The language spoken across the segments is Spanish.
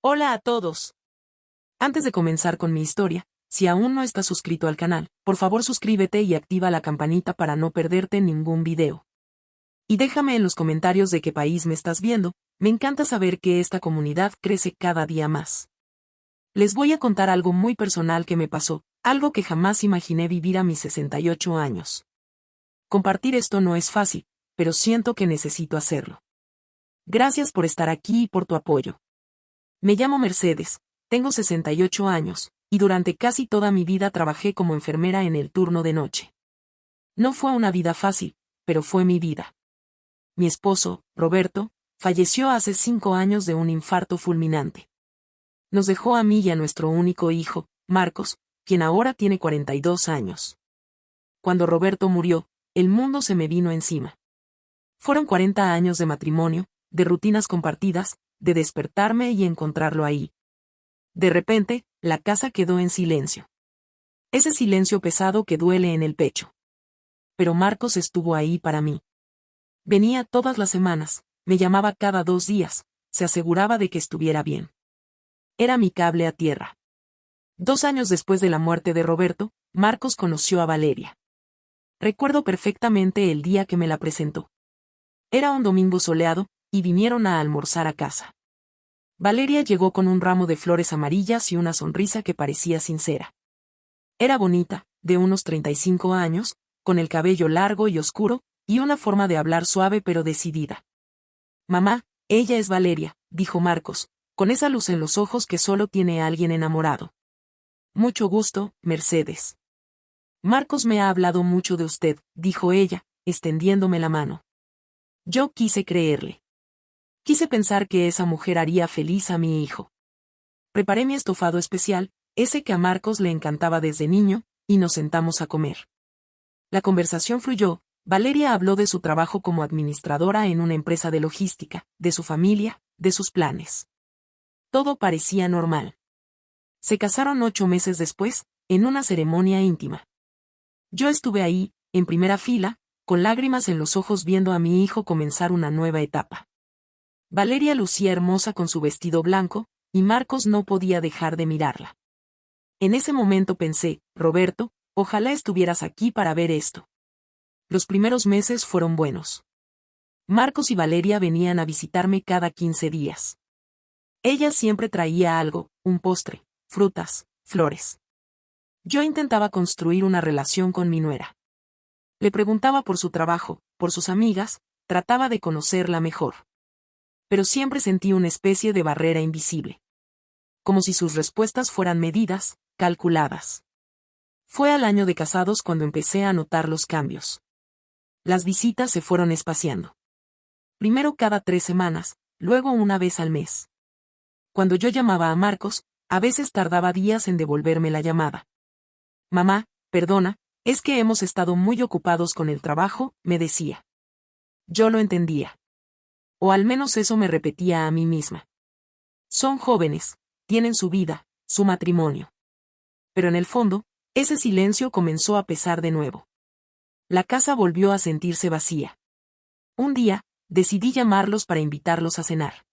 Hola a todos. Antes de comenzar con mi historia, si aún no estás suscrito al canal, por favor suscríbete y activa la campanita para no perderte ningún video. Y déjame en los comentarios de qué país me estás viendo, me encanta saber que esta comunidad crece cada día más. Les voy a contar algo muy personal que me pasó, algo que jamás imaginé vivir a mis 68 años. Compartir esto no es fácil, pero siento que necesito hacerlo. Gracias por estar aquí y por tu apoyo. Me llamo Mercedes, tengo 68 años, y durante casi toda mi vida trabajé como enfermera en el turno de noche. No fue una vida fácil, pero fue mi vida. Mi esposo, Roberto, falleció hace 5 años de un infarto fulminante. Nos dejó a mí y a nuestro único hijo, Marcos, quien ahora tiene 42 años. Cuando Roberto murió, el mundo se me vino encima. Fueron 40 años de matrimonio, de rutinas compartidas, de despertarme y encontrarlo ahí. De repente, la casa quedó en silencio. Ese silencio pesado que duele en el pecho. Pero Marcos estuvo ahí para mí. Venía todas las semanas, me llamaba cada 2 días, se aseguraba de que estuviera bien. Era mi cable a tierra. 2 años después de la muerte de Roberto, Marcos conoció a Valeria. Recuerdo perfectamente el día que me la presentó. Era un domingo soleado, y vinieron a almorzar a casa. Valeria llegó con un ramo de flores amarillas y una sonrisa que parecía sincera. Era bonita, de unos 35 años, con el cabello largo y oscuro, y una forma de hablar suave pero decidida. Mamá, ella es Valeria, dijo Marcos, con esa luz en los ojos que solo tiene alguien enamorado. Mucho gusto, Mercedes. Marcos me ha hablado mucho de usted, dijo ella, extendiéndome la mano. Yo quise creerle. Quise pensar que esa mujer haría feliz a mi hijo. Preparé mi estofado especial, ese que a Marcos le encantaba desde niño, y nos sentamos a comer. La conversación fluyó, Valeria habló de su trabajo como administradora en una empresa de logística, de su familia, de sus planes. Todo parecía normal. Se casaron 8 meses después, en una ceremonia íntima. Yo estuve ahí, en primera fila, con lágrimas en los ojos viendo a mi hijo comenzar una nueva etapa. Valeria lucía hermosa con su vestido blanco, y Marcos no podía dejar de mirarla. En ese momento pensé, Roberto, ojalá estuvieras aquí para ver esto. Los primeros meses fueron buenos. Marcos y Valeria venían a visitarme cada 15 días. Ella siempre traía algo, un postre, frutas, flores. Yo intentaba construir una relación con mi nuera. Le preguntaba por su trabajo, por sus amigas, trataba de conocerla mejor. Pero siempre sentí una especie de barrera invisible. Como si sus respuestas fueran medidas, calculadas. Fue al año de casados cuando empecé a notar los cambios. Las visitas se fueron espaciando. Primero cada 3 semanas, luego una vez al mes. Cuando yo llamaba a Marcos, a veces tardaba días en devolverme la llamada. Mamá, perdona, es que hemos estado muy ocupados con el trabajo, me decía. Yo lo entendía. O al menos eso me repetía a mí misma. Son jóvenes, tienen su vida, su matrimonio. Pero en el fondo, ese silencio comenzó a pesar de nuevo. La casa volvió a sentirse vacía. Un día, decidí llamarlos para invitarlos a cenar.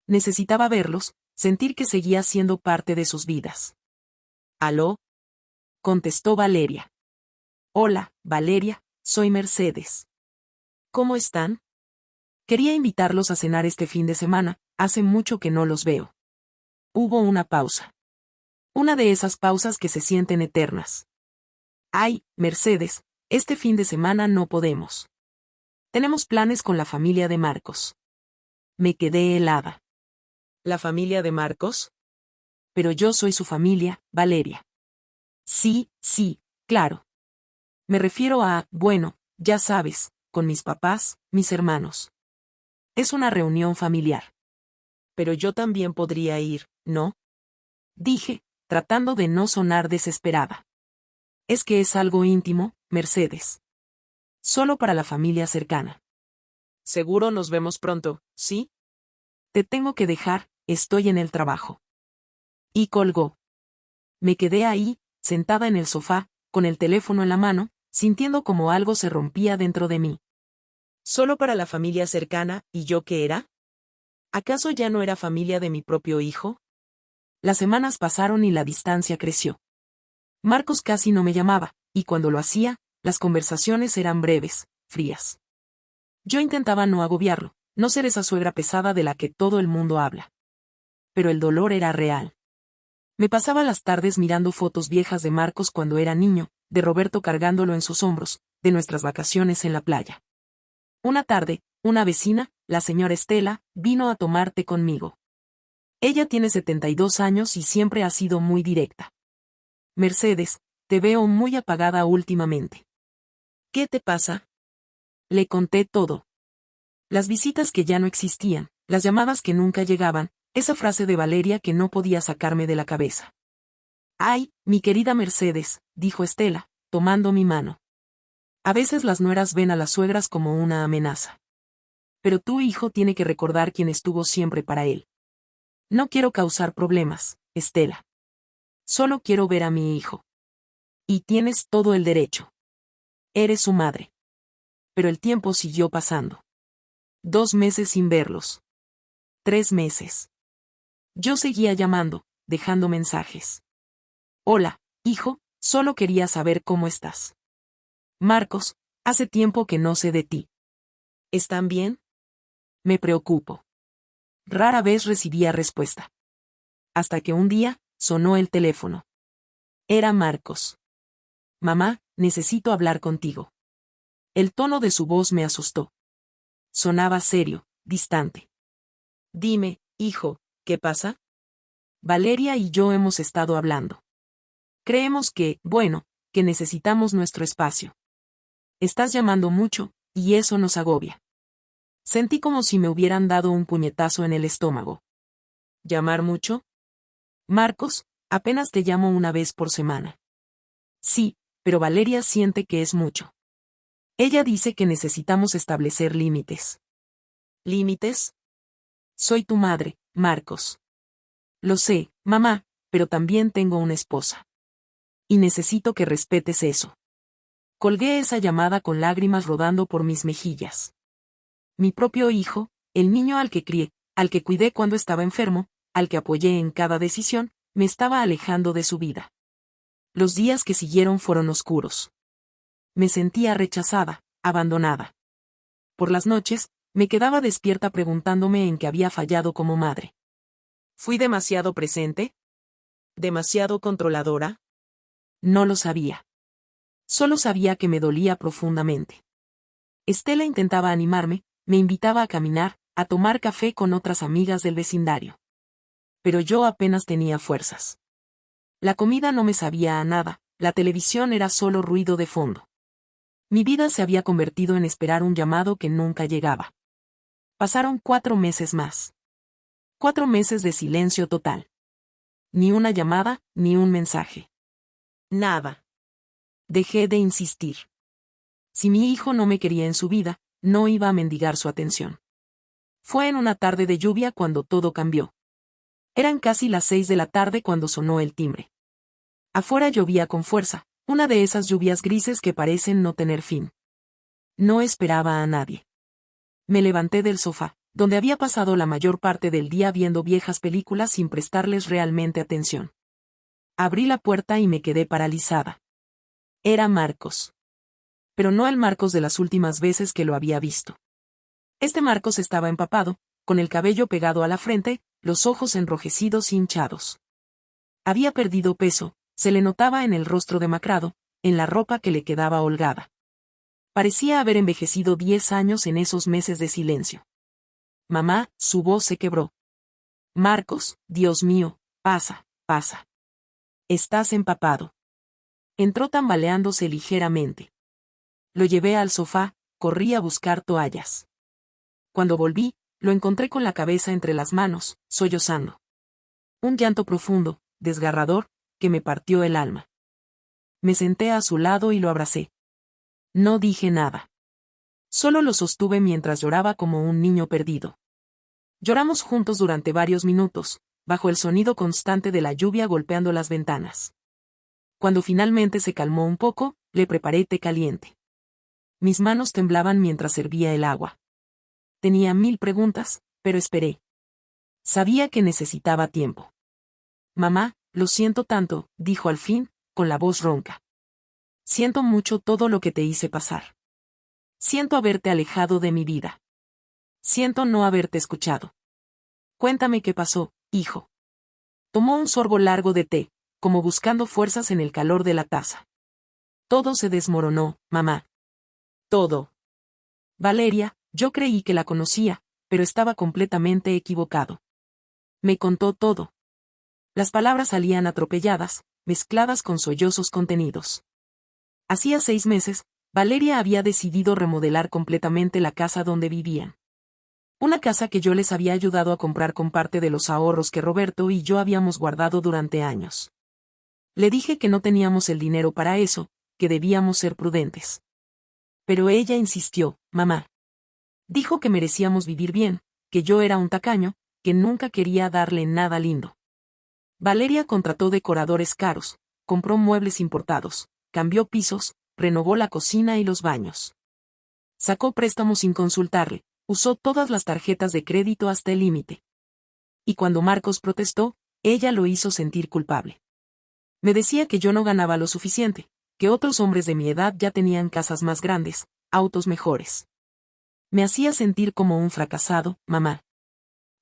Necesitaba verlos, sentir que seguía siendo parte de sus vidas. ¿Aló? Contestó Valeria. Hola, Valeria, soy Mercedes. ¿Cómo están? Quería invitarlos a cenar este fin de semana, hace mucho que no los veo. Hubo una pausa. Una de esas pausas que se sienten eternas. Ay, Mercedes, este fin de semana no podemos. Tenemos planes con la familia de Marcos. Me quedé helada. ¿La familia de Marcos? Pero yo soy su familia, Valeria. Sí, claro. Me refiero a, bueno, ya sabes, con mis papás, mis hermanos. Es una reunión familiar. Pero yo también podría ir, ¿no? Dije, tratando de no sonar desesperada. Es que es algo íntimo, Mercedes. Solo para la familia cercana. Seguro nos vemos pronto, ¿sí? Te tengo que dejar, estoy en el trabajo. Y colgó. Me quedé ahí, sentada en el sofá, con el teléfono en la mano, sintiendo como algo se rompía dentro de mí. ¿Solo para la familia cercana, y yo qué era? ¿Acaso ya no era familia de mi propio hijo? Las semanas pasaron y la distancia creció. Marcos casi no me llamaba, y cuando lo hacía, las conversaciones eran breves, frías. Yo intentaba no agobiarlo, no ser esa suegra pesada de la que todo el mundo habla. Pero el dolor era real. Me pasaba las tardes mirando fotos viejas de Marcos cuando era niño, de Roberto cargándolo en sus hombros, de nuestras vacaciones en la playa. Una tarde, una vecina, la señora Estela, vino a tomar té conmigo. Ella tiene 72 años y siempre ha sido muy directa. Mercedes, te veo muy apagada últimamente. ¿Qué te pasa? Le conté todo. Las visitas que ya no existían, las llamadas que nunca llegaban, esa frase de Valeria que no podía sacarme de la cabeza. Ay, mi querida Mercedes, dijo Estela, tomando mi mano. A veces las nueras ven a las suegras como una amenaza. Pero tu hijo tiene que recordar quién estuvo siempre para él. No quiero causar problemas, Estela. Solo quiero ver a mi hijo. Y tienes todo el derecho. Eres su madre. Pero el tiempo siguió pasando. 2 meses sin verlos. 3 meses. Yo seguía llamando, dejando mensajes. Hola, hijo, solo quería saber cómo estás. Marcos, hace tiempo que no sé de ti. ¿Están bien? Me preocupo. Rara vez recibía respuesta. Hasta que un día, sonó el teléfono. Era Marcos. Mamá, necesito hablar contigo. El tono de su voz me asustó. Sonaba serio, distante. Dime, hijo, ¿qué pasa? Valeria y yo hemos estado hablando. Creemos que, bueno, que necesitamos nuestro espacio. Estás llamando mucho, y eso nos agobia. Sentí como si me hubieran dado un puñetazo en el estómago. ¿Llamar mucho? Marcos, apenas te llamo una vez por semana. Sí, pero Valeria siente que es mucho. Ella dice que necesitamos establecer límites. ¿Límites? Soy tu madre, Marcos. Lo sé, mamá, pero también tengo una esposa. Y necesito que respetes eso. Colgué esa llamada con lágrimas rodando por mis mejillas. Mi propio hijo, el niño al que crié, al que cuidé cuando estaba enfermo, al que apoyé en cada decisión, me estaba alejando de su vida. Los días que siguieron fueron oscuros. Me sentía rechazada, abandonada. Por las noches, me quedaba despierta preguntándome en qué había fallado como madre. ¿Fui demasiado presente? ¿Demasiado controladora? No lo sabía. Solo sabía que me dolía profundamente. Estela intentaba animarme, me invitaba a caminar, a tomar café con otras amigas del vecindario. Pero yo apenas tenía fuerzas. La comida no me sabía a nada, la televisión era solo ruido de fondo. Mi vida se había convertido en esperar un llamado que nunca llegaba. Pasaron 4 meses más. 4 meses de silencio total. Ni una llamada, ni un mensaje. Nada. Dejé de insistir. Si mi hijo no me quería en su vida, no iba a mendigar su atención. Fue en una tarde de lluvia cuando todo cambió. Eran casi las 6 de la tarde cuando sonó el timbre. Afuera llovía con fuerza, una de esas lluvias grises que parecen no tener fin. No esperaba a nadie. Me levanté del sofá, donde había pasado la mayor parte del día viendo viejas películas sin prestarles realmente atención. Abrí la puerta y me quedé paralizada. Era Marcos. Pero no el Marcos de las últimas veces que lo había visto. Este Marcos estaba empapado, con el cabello pegado a la frente, los ojos enrojecidos y hinchados. Había perdido peso, se le notaba en el rostro demacrado, en la ropa que le quedaba holgada. Parecía haber envejecido 10 años en esos meses de silencio. Mamá, su voz se quebró. Marcos, Dios mío, pasa, pasa. Estás empapado. Entró tambaleándose ligeramente. Lo llevé al sofá, corrí a buscar toallas. Cuando volví, lo encontré con la cabeza entre las manos, sollozando. Un llanto profundo, desgarrador, que me partió el alma. Me senté a su lado y lo abracé. No dije nada. Solo lo sostuve mientras lloraba como un niño perdido. Lloramos juntos durante varios minutos, bajo el sonido constante de la lluvia golpeando las ventanas. Cuando finalmente se calmó un poco, le preparé té caliente. Mis manos temblaban mientras servía el agua. Tenía 1000 preguntas, pero esperé. Sabía que necesitaba tiempo. Mamá, lo siento tanto, dijo al fin, con la voz ronca. Siento mucho todo lo que te hice pasar. Siento haberte alejado de mi vida. Siento no haberte escuchado. Cuéntame qué pasó, hijo. Tomó un sorbo largo de té, como buscando fuerzas en el calor de la taza. Todo se desmoronó, mamá. Todo. Valeria, yo creí que la conocía, pero estaba completamente equivocado. Me contó todo. Las palabras salían atropelladas, mezcladas con sollozos contenidos. Hacía 6 meses, Valeria había decidido remodelar completamente la casa donde vivían. Una casa que yo les había ayudado a comprar con parte de los ahorros que Roberto y yo habíamos guardado durante años. Le dije que no teníamos el dinero para eso, que debíamos ser prudentes. Pero ella insistió, mamá. Dijo que merecíamos vivir bien, que yo era un tacaño, que nunca quería darle nada lindo. Valeria contrató decoradores caros, compró muebles importados, cambió pisos, renovó la cocina y los baños. Sacó préstamos sin consultarle, usó todas las tarjetas de crédito hasta el límite. Y cuando Marcos protestó, ella lo hizo sentir culpable. Me decía que yo no ganaba lo suficiente, que otros hombres de mi edad ya tenían casas más grandes, autos mejores. Me hacía sentir como un fracasado, mamá.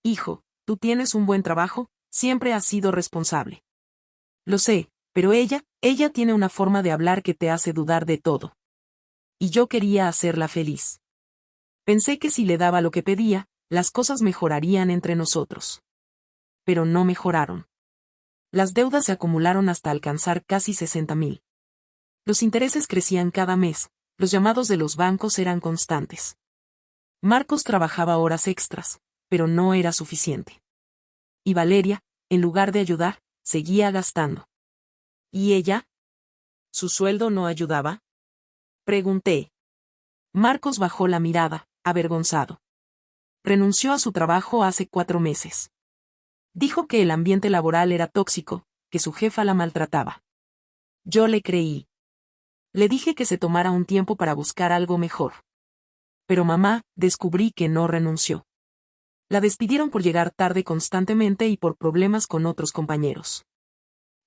Hijo, tú tienes un buen trabajo, siempre has sido responsable. Lo sé, pero ella tiene una forma de hablar que te hace dudar de todo. Y yo quería hacerla feliz. Pensé que si le daba lo que pedía, las cosas mejorarían entre nosotros. Pero no mejoraron. Las deudas se acumularon hasta alcanzar casi 60,000. Los intereses crecían cada mes, los llamados de los bancos eran constantes. Marcos trabajaba horas extras, pero no era suficiente. Y Valeria, en lugar de ayudar, seguía gastando. ¿Y ella? ¿Su sueldo no ayudaba? Pregunté. Marcos bajó la mirada, avergonzado. Renunció a su trabajo hace 4 meses. Dijo que el ambiente laboral era tóxico, que su jefa la maltrataba. Yo le creí. Le dije que se tomara un tiempo para buscar algo mejor. Pero mamá, descubrí que no renunció. La despidieron por llegar tarde constantemente y por problemas con otros compañeros.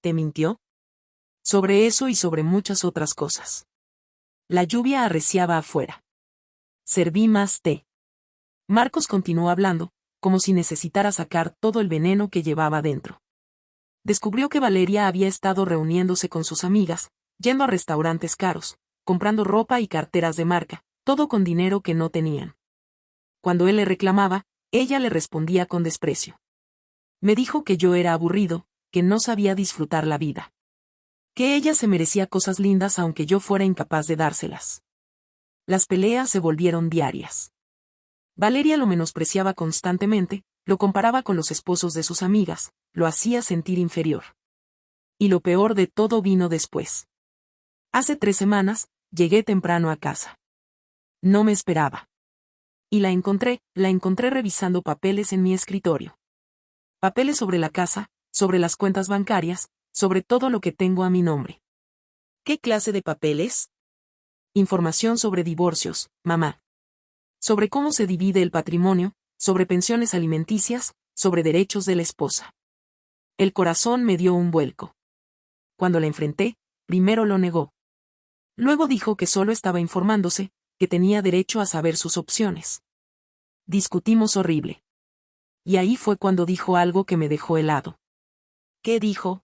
¿Te mintió? Sobre eso y sobre muchas otras cosas. La lluvia arreciaba afuera. Serví más té. Marcos continuó hablando, como si necesitara sacar todo el veneno que llevaba dentro. Descubrió que Valeria había estado reuniéndose con sus amigas, yendo a restaurantes caros, comprando ropa y carteras de marca, todo con dinero que no tenían. Cuando él le reclamaba, ella le respondía con desprecio. Me dijo que yo era aburrido, que no sabía disfrutar la vida. Que ella se merecía cosas lindas aunque yo fuera incapaz de dárselas. Las peleas se volvieron diarias. Valeria lo menospreciaba constantemente, lo comparaba con los esposos de sus amigas, lo hacía sentir inferior. Y lo peor de todo vino después. Hace 3 semanas, llegué temprano a casa. No me esperaba. Y la encontré revisando papeles en mi escritorio. Papeles sobre la casa, sobre las cuentas bancarias, sobre todo lo que tengo a mi nombre. ¿Qué clase de papeles? Información sobre divorcios, mamá. Sobre cómo se divide el patrimonio, sobre pensiones alimenticias, sobre derechos de la esposa. El corazón me dio un vuelco. Cuando la enfrenté, primero lo negó. Luego dijo que solo estaba informándose, que tenía derecho a saber sus opciones. Discutimos horrible. Y ahí fue cuando dijo algo que me dejó helado. ¿Qué dijo?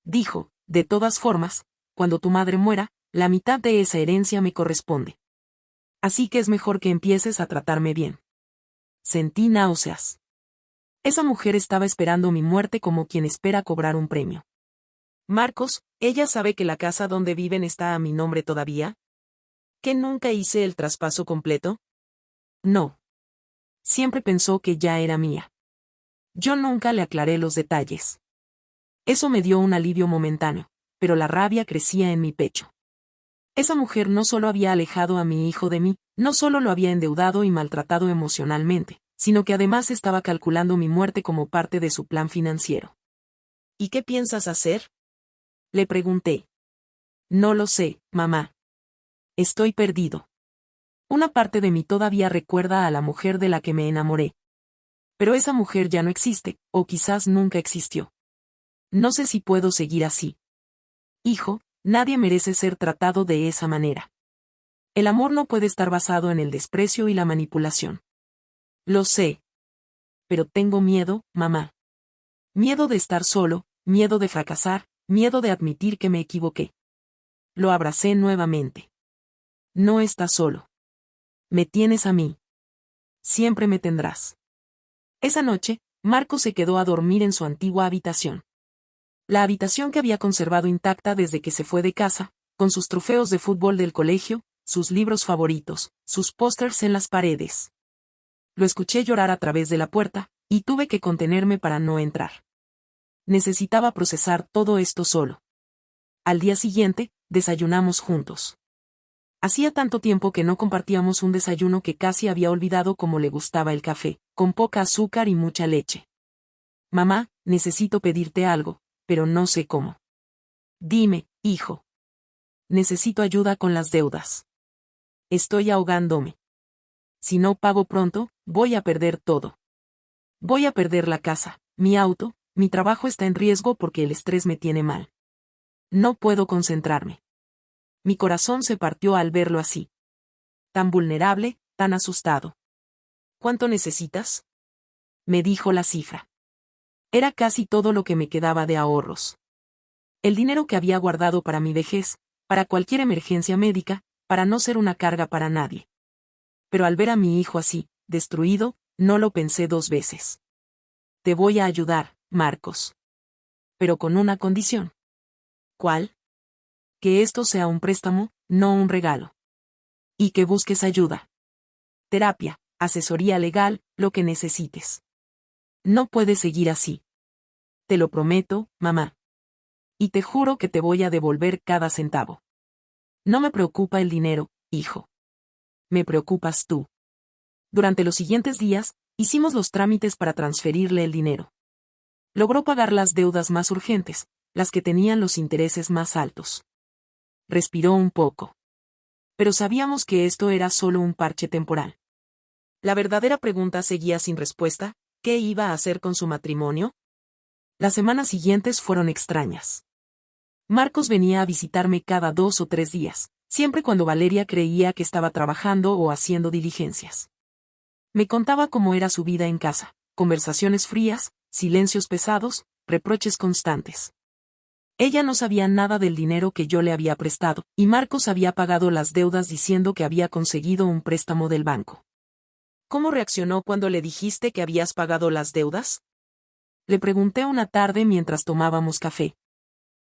Dijo, de todas formas, cuando tu madre muera, la mitad de esa herencia me corresponde. Así que es mejor que empieces a tratarme bien. Sentí náuseas. Esa mujer estaba esperando mi muerte como quien espera cobrar un premio. Marcos, ¿ella sabe que la casa donde viven está a mi nombre todavía? ¿Que nunca hice el traspaso completo? No. Siempre pensó que ya era mía. Yo nunca le aclaré los detalles. Eso me dio un alivio momentáneo, pero la rabia crecía en mi pecho. Esa mujer no solo había alejado a mi hijo de mí, no solo lo había endeudado y maltratado emocionalmente, sino que además estaba calculando mi muerte como parte de su plan financiero. ¿Y qué piensas hacer? Le pregunté. No lo sé, mamá. Estoy perdido. Una parte de mí todavía recuerda a la mujer de la que me enamoré. Pero esa mujer ya no existe, o quizás nunca existió. No sé si puedo seguir así. Hijo, nadie merece ser tratado de esa manera. El amor no puede estar basado en el desprecio y la manipulación. Lo sé. Pero tengo miedo, mamá. Miedo de estar solo, miedo de fracasar, miedo de admitir que me equivoqué. Lo abracé nuevamente. No estás solo. Me tienes a mí. Siempre me tendrás. Esa noche, Marcos se quedó a dormir en su antigua habitación. La habitación que había conservado intacta desde que se fue de casa, con sus trofeos de fútbol del colegio, sus libros favoritos, sus pósters en las paredes. Lo escuché llorar a través de la puerta, y tuve que contenerme para no entrar. Necesitaba procesar todo esto solo. Al día siguiente, desayunamos juntos. Hacía tanto tiempo que no compartíamos un desayuno que casi había olvidado cómo le gustaba el café, con poca azúcar y mucha leche. Mamá, necesito pedirte algo, pero no sé cómo. Dime, hijo. Necesito ayuda con las deudas. Estoy ahogándome. Si no pago pronto, voy a perder todo. Voy a perder la casa, mi auto, mi trabajo está en riesgo porque el estrés me tiene mal. No puedo concentrarme. Mi corazón se partió al verlo así. Tan vulnerable, tan asustado. ¿Cuánto necesitas? Me dijo la cifra. Era casi todo lo que me quedaba de ahorros. El dinero que había guardado para mi vejez, para cualquier emergencia médica, para no ser una carga para nadie. Pero al ver a mi hijo así, destruido, no lo pensé dos veces. Te voy a ayudar, Marcos. Pero con una condición. ¿Cuál? Que esto sea un préstamo, no un regalo. Y que busques ayuda. Terapia, asesoría legal, lo que necesites. No puedes seguir así. Te lo prometo, mamá. Y te juro que te voy a devolver cada centavo. No me preocupa el dinero, hijo. Me preocupas tú. Durante los siguientes días, hicimos los trámites para transferirle el dinero. Logró pagar las deudas más urgentes, las que tenían los intereses más altos. Respiró un poco. Pero sabíamos que esto era solo un parche temporal. La verdadera pregunta seguía sin respuesta: ¿qué iba a hacer con su matrimonio? Las semanas siguientes fueron extrañas. Marcos venía a visitarme cada 2 o 3 días, siempre cuando Valeria creía que estaba trabajando o haciendo diligencias. Me contaba cómo era su vida en casa, conversaciones frías, silencios pesados, reproches constantes. Ella no sabía nada del dinero que yo le había prestado, y Marcos había pagado las deudas diciendo que había conseguido un préstamo del banco. ¿Cómo reaccionó cuando le dijiste que habías pagado las deudas? Le pregunté una tarde mientras tomábamos café.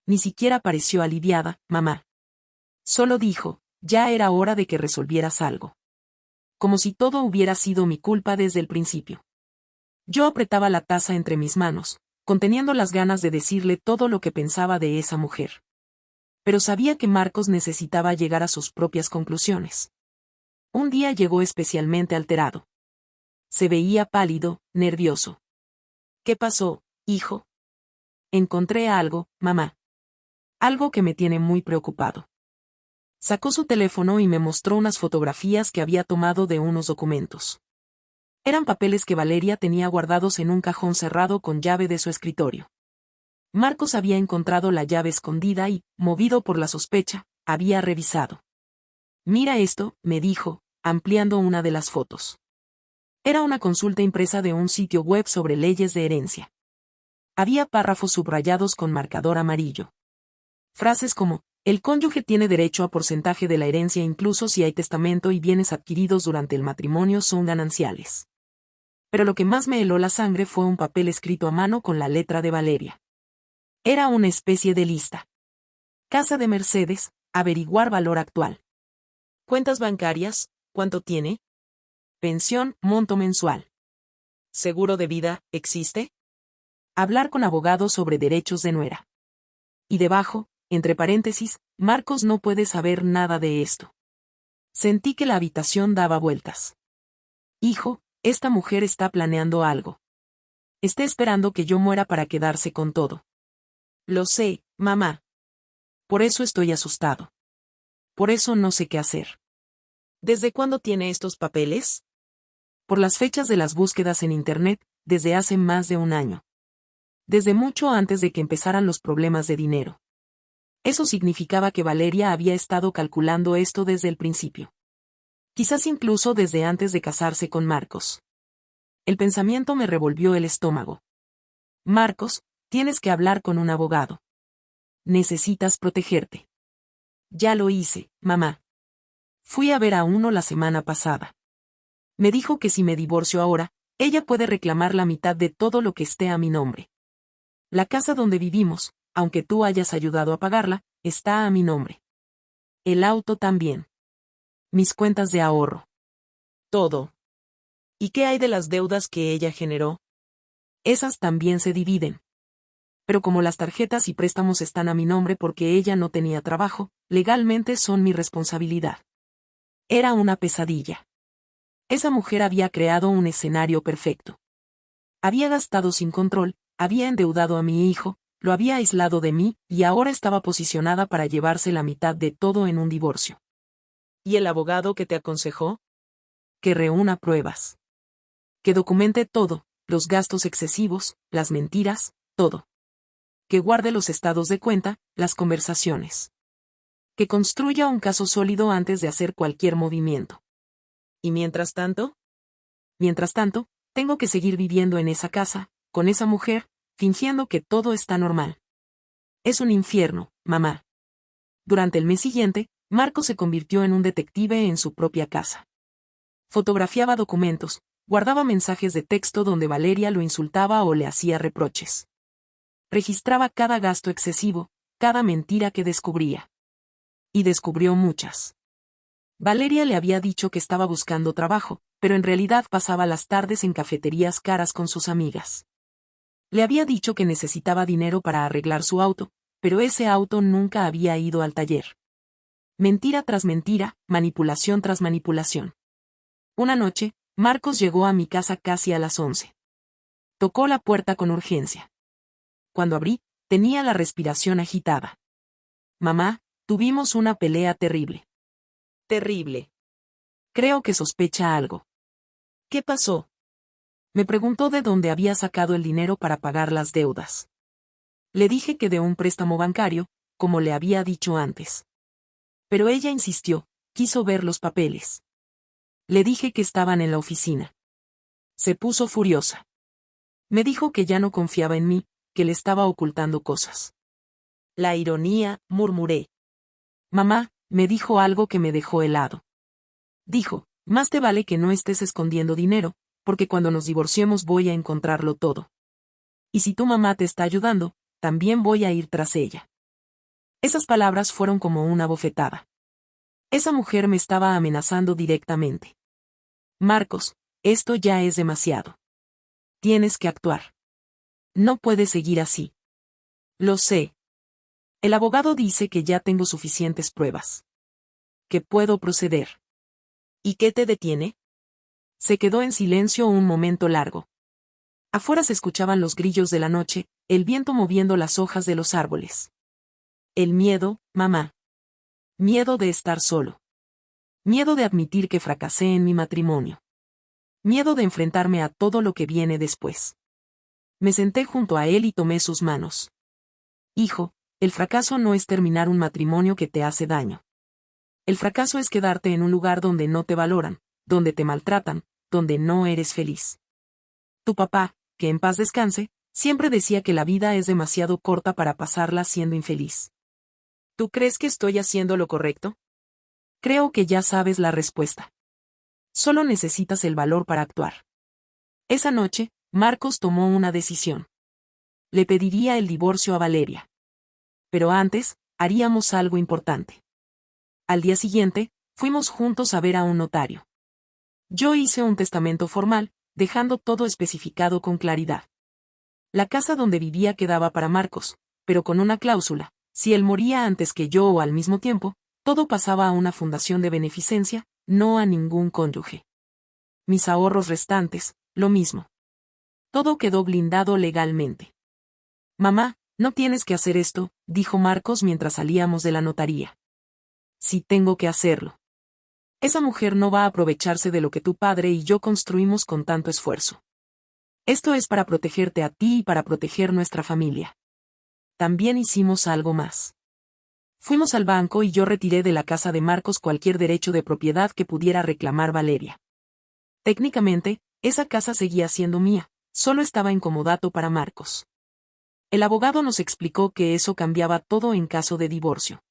Ni siquiera pareció aliviada, mamá. Solo dijo, ya era hora de que resolvieras algo. Como si todo hubiera sido mi culpa desde el principio. Yo apretaba la taza entre mis manos, conteniendo las ganas de decirle todo lo que pensaba de esa mujer. Pero sabía que Marcos necesitaba llegar a sus propias conclusiones. Un día llegó especialmente alterado. Se veía pálido, nervioso. ¿Qué pasó, hijo? Encontré algo, mamá. Algo que me tiene muy preocupado. Sacó su teléfono y me mostró unas fotografías que había tomado de unos documentos. Eran papeles que Valeria tenía guardados en un cajón cerrado con llave de su escritorio. Marcos había encontrado la llave escondida y, movido por la sospecha, había revisado. Mira esto, me dijo, ampliando una de las fotos. Era una consulta impresa de un sitio web sobre leyes de herencia. Había párrafos subrayados con marcador amarillo. Frases como, el cónyuge tiene derecho a porcentaje de la herencia incluso si hay testamento y bienes adquiridos durante el matrimonio son gananciales. Pero lo que más me heló la sangre fue un papel escrito a mano con la letra de Valeria. Era una especie de lista. Casa de Mercedes, averiguar valor actual. Cuentas bancarias, ¿cuánto tiene? Pensión, monto mensual. ¿Seguro de vida, existe? Hablar con abogado sobre derechos de nuera. Y debajo, entre paréntesis, Marcos no puede saber nada de esto. Sentí que la habitación daba vueltas. Hijo, esta mujer está planeando algo. Está esperando que yo muera para quedarse con todo. Lo sé, mamá. Por eso estoy asustado. Por eso no sé qué hacer. ¿Desde cuándo tiene estos papeles? Por las fechas de las búsquedas en Internet, desde hace más de un año. Desde mucho antes de que empezaran los problemas de dinero. Eso significaba que Valeria había estado calculando esto desde el principio. Quizás incluso desde antes de casarse con Marcos. El pensamiento me revolvió el estómago. Marcos, tienes que hablar con un abogado. Necesitas protegerte. Ya lo hice, mamá. Fui a ver a uno la semana pasada. Me dijo que si me divorcio ahora, ella puede reclamar la mitad de todo lo que esté a mi nombre. La casa donde vivimos, aunque tú hayas ayudado a pagarla, está a mi nombre. El auto también. Mis cuentas de ahorro. Todo. ¿Y qué hay de las deudas que ella generó? Esas también se dividen. Pero como las tarjetas y préstamos están a mi nombre porque ella no tenía trabajo, legalmente son mi responsabilidad. Era una pesadilla. Esa mujer había creado un escenario perfecto. Había gastado sin control, había endeudado a mi hijo, lo había aislado de mí, y ahora estaba posicionada para llevarse la mitad de todo en un divorcio. ¿Y el abogado que te aconsejó? Que reúna pruebas. Que documente todo, los gastos excesivos, las mentiras, todo. Que guarde los estados de cuenta, las conversaciones. Que construya un caso sólido antes de hacer cualquier movimiento. ¿Y mientras tanto? Mientras tanto, tengo que seguir viviendo en esa casa, con esa mujer, fingiendo que todo está normal. Es un infierno, mamá. Durante el mes siguiente, Marcos se convirtió en un detective en su propia casa. Fotografiaba documentos, guardaba mensajes de texto donde Valeria lo insultaba o le hacía reproches. Registraba cada gasto excesivo, cada mentira que descubría. Y descubrió muchas. Valeria le había dicho que estaba buscando trabajo, pero en realidad pasaba las tardes en cafeterías caras con sus amigas. Le había dicho que necesitaba dinero para arreglar su auto, pero ese auto nunca había ido al taller. Mentira tras mentira, manipulación tras manipulación. Una noche, Marcos llegó a mi casa casi a las 11. Tocó la puerta con urgencia. Cuando abrí, tenía la respiración agitada. Mamá, tuvimos una pelea terrible. Terrible. Creo que sospecha algo. ¿Qué pasó? Me preguntó de dónde había sacado el dinero para pagar las deudas. Le dije que de un préstamo bancario, como le había dicho antes. Pero ella insistió, quiso ver los papeles. Le dije que estaban en la oficina. Se puso furiosa. Me dijo que ya no confiaba en mí, que le estaba ocultando cosas. La ironía, murmuré. Mamá, me dijo algo que me dejó helado. Dijo, más te vale que no estés escondiendo dinero, porque cuando nos divorciemos voy a encontrarlo todo. Y si tu mamá te está ayudando, también voy a ir tras ella. Esas palabras fueron como una bofetada. Esa mujer me estaba amenazando directamente. Marcos, esto ya es demasiado. Tienes que actuar. No puedes seguir así. Lo sé. El abogado dice que ya tengo suficientes pruebas. Que puedo proceder. ¿Y qué te detiene? Se quedó en silencio un momento largo. Afuera se escuchaban los grillos de la noche, el viento moviendo las hojas de los árboles. El miedo, mamá. Miedo de estar solo. Miedo de admitir que fracasé en mi matrimonio. Miedo de enfrentarme a todo lo que viene después. Me senté junto a él y tomé sus manos. Hijo, el fracaso no es terminar un matrimonio que te hace daño. El fracaso es quedarte en un lugar donde no te valoran, donde te maltratan, donde no eres feliz. Tu papá, que en paz descanse, siempre decía que la vida es demasiado corta para pasarla siendo infeliz. ¿Tú crees que estoy haciendo lo correcto? Creo que ya sabes la respuesta. Solo necesitas el valor para actuar. Esa noche, Marcos tomó una decisión. Le pediría el divorcio a Valeria. Pero antes, haríamos algo importante. Al día siguiente, fuimos juntos a ver a un notario. Yo hice un testamento formal, dejando todo especificado con claridad. La casa donde vivía quedaba para Marcos, pero con una cláusula: si él moría antes que yo o al mismo tiempo, todo pasaba a una fundación de beneficencia, no a ningún cónyuge. Mis ahorros restantes, lo mismo. Todo quedó blindado legalmente. Mamá, no tienes que hacer esto, dijo Marcos mientras salíamos de la notaría. Sí tengo que hacerlo. Esa mujer no va a aprovecharse de lo que tu padre y yo construimos con tanto esfuerzo. Esto es para protegerte a ti y para proteger nuestra familia. También hicimos algo más. Fuimos al banco y yo retiré de la casa de Marcos cualquier derecho de propiedad que pudiera reclamar Valeria. Técnicamente, esa casa seguía siendo mía, solo estaba en comodato para Marcos. El abogado nos explicó que eso cambiaba todo en caso de divorcio.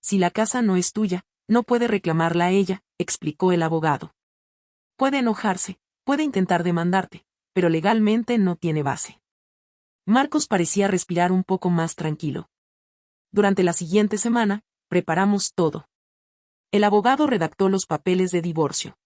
Si la casa no es tuya, no puede reclamarla ella, explicó el abogado. Puede enojarse, puede intentar demandarte, pero legalmente no tiene base. Marcos parecía respirar un poco más tranquilo. Durante la siguiente semana, preparamos todo. El abogado redactó los papeles de divorcio.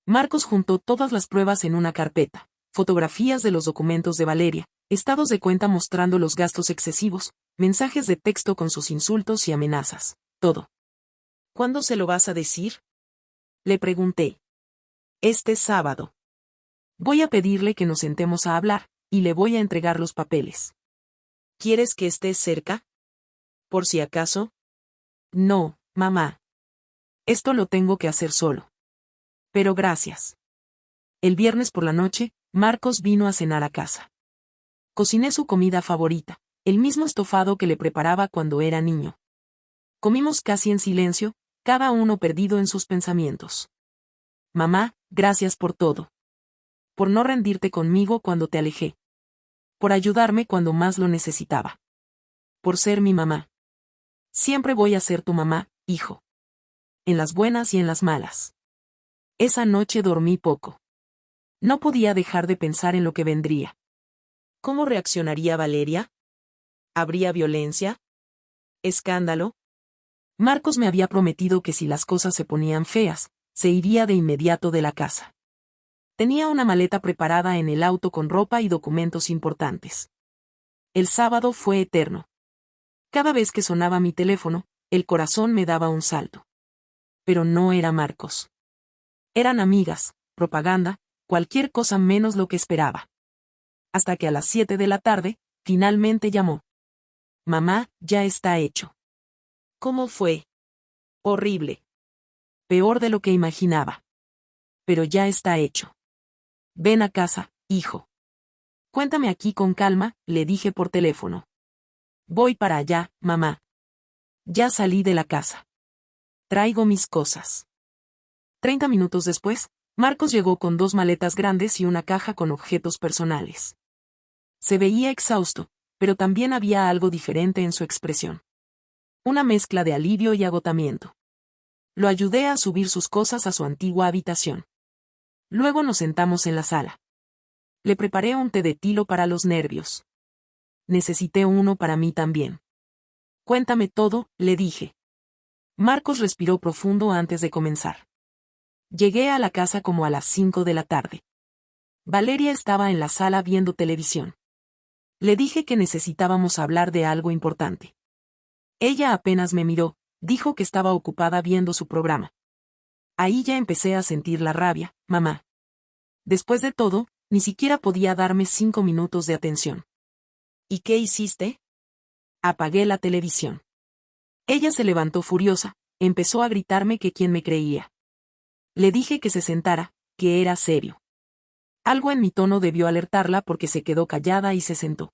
Marcos juntó todas las pruebas en una carpeta, fotografías de los documentos de Valeria, estados de cuenta mostrando los gastos excesivos, mensajes de texto con sus insultos y amenazas, todo. ¿Cuándo se lo vas a decir? Le pregunté. Este sábado. Voy a pedirle que nos sentemos a hablar, y le voy a entregar los papeles. ¿Quieres que estés cerca? Por si acaso. No, mamá. Esto lo tengo que hacer solo. Pero gracias. El viernes por la noche, Marcos vino a cenar a casa. Cociné su comida favorita, el mismo estofado que le preparaba cuando era niño. Comimos casi en silencio, cada uno perdido en sus pensamientos. Mamá, gracias por todo. Por no rendirte conmigo cuando te alejé. Por ayudarme cuando más lo necesitaba. Por ser mi mamá. Siempre voy a ser tu mamá, hijo. En las buenas y en las malas. Esa noche dormí poco. No podía dejar de pensar en lo que vendría. ¿Cómo reaccionaría Valeria? ¿Habría violencia? ¿Escándalo? Marcos me había prometido que si las cosas se ponían feas, se iría de inmediato de la casa. Tenía una maleta preparada en el auto con ropa y documentos importantes. El sábado fue eterno. Cada vez que sonaba mi teléfono, el corazón me daba un salto. Pero no era Marcos. Eran amigas, propaganda, cualquier cosa menos lo que esperaba. Hasta que a las 7 de la tarde, finalmente llamó. Mamá, ya está hecho. ¿Cómo fue? Horrible. Peor de lo que imaginaba. Pero ya está hecho. Ven a casa, hijo. Cuéntame aquí con calma, le dije por teléfono. Voy para allá, mamá. Ya salí de la casa. Traigo mis cosas. 30 minutos después, Marcos llegó con 2 maletas grandes y una caja con objetos personales. Se veía exhausto, pero también había algo diferente en su expresión. Una mezcla de alivio y agotamiento. Lo ayudé a subir sus cosas a su antigua habitación. Luego nos sentamos en la sala. Le preparé un té de tilo para los nervios. Necesité uno para mí también. Cuéntame todo, le dije. Marcos respiró profundo antes de comenzar. Llegué a la casa como a las 5 de la tarde. Valeria estaba en la sala viendo televisión. Le dije que necesitábamos hablar de algo importante. Ella apenas me miró, dijo que estaba ocupada viendo su programa. Ahí ya empecé a sentir la rabia, mamá. Después de todo, ni siquiera podía darme 5 minutos de atención. ¿Y qué hiciste? Apagué la televisión. Ella se levantó furiosa, empezó a gritarme que quién me creía. Le dije que se sentara, que era serio. Algo en mi tono debió alertarla porque se quedó callada y se sentó.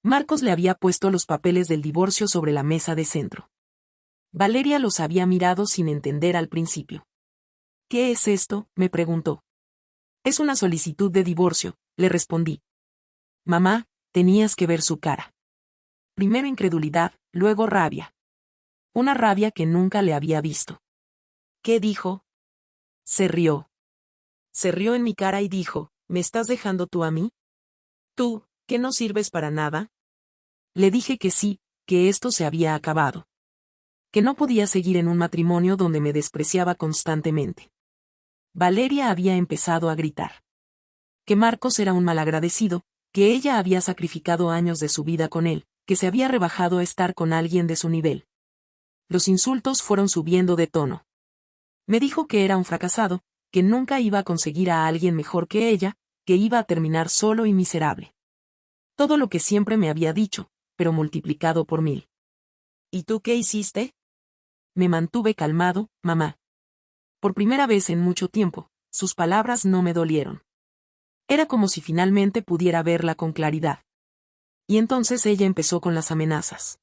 Marcos le había puesto los papeles del divorcio sobre la mesa de centro. Valeria los había mirado sin entender al principio. ¿Qué es esto?, me preguntó. Es una solicitud de divorcio, le respondí. Mamá, tenías que ver su cara. Primero incredulidad, luego rabia. Una rabia que nunca le había visto. ¿Qué dijo? Se rió. Se rió en mi cara y dijo, ¿me estás dejando tú a mí? ¿Tú, que no sirves para nada? Le dije que sí, que esto se había acabado. Que no podía seguir en un matrimonio donde me despreciaba constantemente. Valeria había empezado a gritar. Que Marcos era un malagradecido, que ella había sacrificado años de su vida con él, que se había rebajado a estar con alguien de su nivel. Los insultos fueron subiendo de tono. Me dijo que era un fracasado, que nunca iba a conseguir a alguien mejor que ella, que iba a terminar solo y miserable. Todo lo que siempre me había dicho, pero multiplicado por 1000. ¿Y tú qué hiciste? Me mantuve calmado, mamá. Por primera vez en mucho tiempo, sus palabras no me dolieron. Era como si finalmente pudiera verla con claridad. Y entonces ella empezó con las amenazas.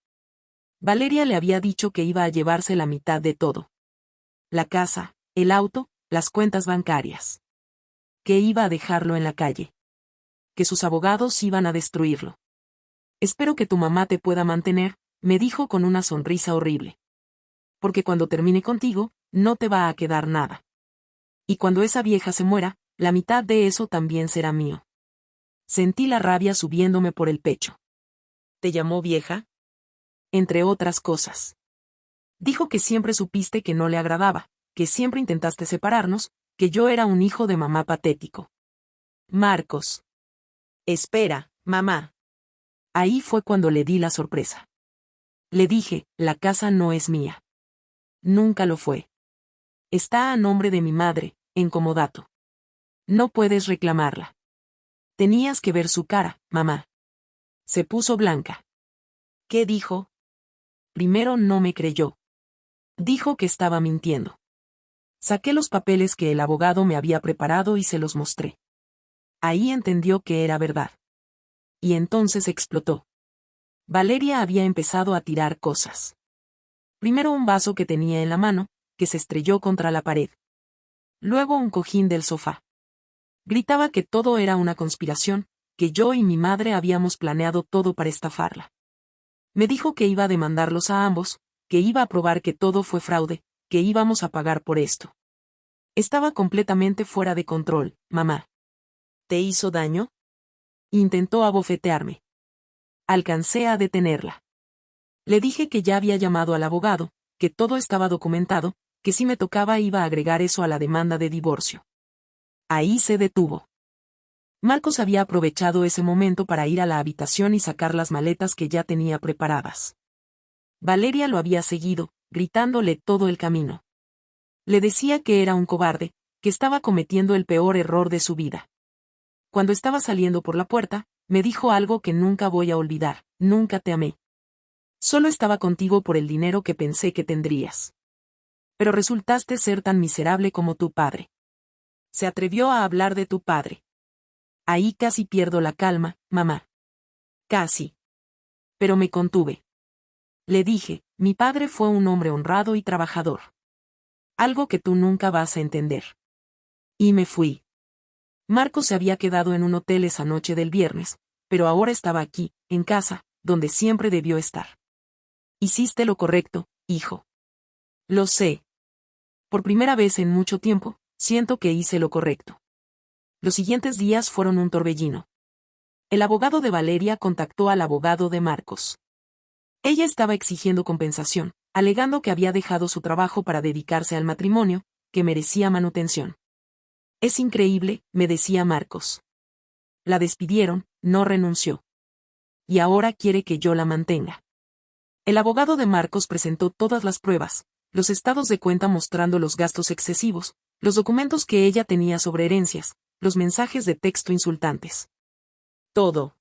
Valeria le había dicho que iba a llevarse la mitad de todo. La casa, el auto, las cuentas bancarias. Que iba a dejarlo en la calle. Que sus abogados iban a destruirlo. Espero que tu mamá te pueda mantener, me dijo con una sonrisa horrible. Porque cuando termine contigo, no te va a quedar nada. Y cuando esa vieja se muera, la mitad de eso también será mío. Sentí la rabia subiéndome por el pecho. ¿Te llamó vieja? Entre otras cosas. Dijo que siempre supiste que no le agradaba, que siempre intentaste separarnos, que yo era un hijo de mamá patético. Marcos. Espera, mamá. Ahí fue cuando le di la sorpresa. Le dije, la casa no es mía. Nunca lo fue. Está a nombre de mi madre, en comodato. No puedes reclamarla. Tenías que ver su cara, mamá. Se puso blanca. ¿Qué dijo? Primero no me creyó. Dijo que estaba mintiendo. Saqué los papeles que el abogado me había preparado y se los mostré. Ahí entendió que era verdad. Y entonces explotó. Valeria había empezado a tirar cosas. Primero un vaso que tenía en la mano, que se estrelló contra la pared. Luego un cojín del sofá. Gritaba que todo era una conspiración, que yo y mi madre habíamos planeado todo para estafarla. Me dijo que iba a demandarlos a ambos, que iba a probar que todo fue fraude, que íbamos a pagar por esto. Estaba completamente fuera de control, mamá. ¿Te hizo daño? Intentó abofetearme. Alcancé a detenerla. Le dije que ya había llamado al abogado, que todo estaba documentado, que si me tocaba iba a agregar eso a la demanda de divorcio. Ahí se detuvo. Marcos había aprovechado ese momento para ir a la habitación y sacar las maletas que ya tenía preparadas. Valeria lo había seguido, gritándole todo el camino. Le decía que era un cobarde, que estaba cometiendo el peor error de su vida. Cuando estaba saliendo por la puerta, me dijo algo que nunca voy a olvidar: nunca te amé. Solo estaba contigo por el dinero que pensé que tendrías. Pero resultaste ser tan miserable como tu padre. Se atrevió a hablar de tu padre. Ahí casi pierdo la calma, mamá. Casi. Pero me contuve. Le dije, mi padre fue un hombre honrado y trabajador. Algo que tú nunca vas a entender. Y me fui. Marcos se había quedado en un hotel esa noche del viernes, pero ahora estaba aquí, en casa, donde siempre debió estar. Hiciste lo correcto, hijo. Lo sé. Por primera vez en mucho tiempo, siento que hice lo correcto. Los siguientes días fueron un torbellino. El abogado de Valeria contactó al abogado de Marcos. Ella estaba exigiendo compensación, alegando que había dejado su trabajo para dedicarse al matrimonio, que merecía manutención. Es increíble, me decía Marcos. La despidieron, no renunció. Y ahora quiere que yo la mantenga. El abogado de Marcos presentó todas las pruebas, los estados de cuenta mostrando los gastos excesivos, los documentos que ella tenía sobre herencias, los mensajes de texto insultantes. Todo.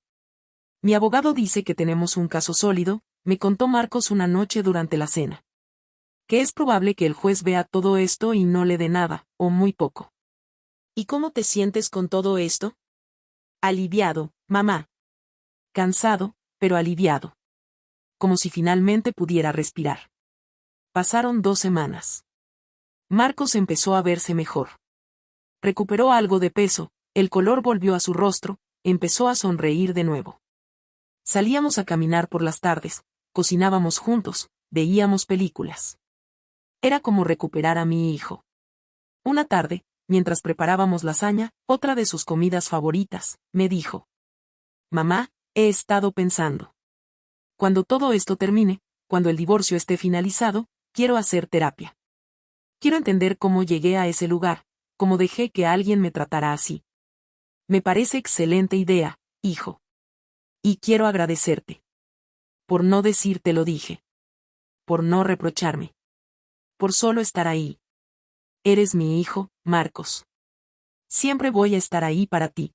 Mi abogado dice que tenemos un caso sólido, me contó Marcos una noche durante la cena. Que es probable que el juez vea todo esto y no le dé nada, o muy poco. ¿Y cómo te sientes con todo esto? Aliviado, mamá. Cansado, pero aliviado. Como si finalmente pudiera respirar. Pasaron 2 semanas. Marcos empezó a verse mejor. Recuperó algo de peso, el color volvió a su rostro, empezó a sonreír de nuevo. Salíamos a caminar por las tardes, cocinábamos juntos, veíamos películas. Era como recuperar a mi hijo. Una tarde, mientras preparábamos lasaña, otra de sus comidas favoritas, me dijo: Mamá, he estado pensando. Cuando todo esto termine, cuando el divorcio esté finalizado, quiero hacer terapia. Quiero entender cómo llegué a ese lugar, cómo dejé que alguien me tratara así. Me parece excelente idea, hijo. Y quiero agradecerte. Por no decirte lo dije. Por no reprocharme. Por solo estar ahí. Eres mi hijo, Marcos. Siempre voy a estar ahí para ti.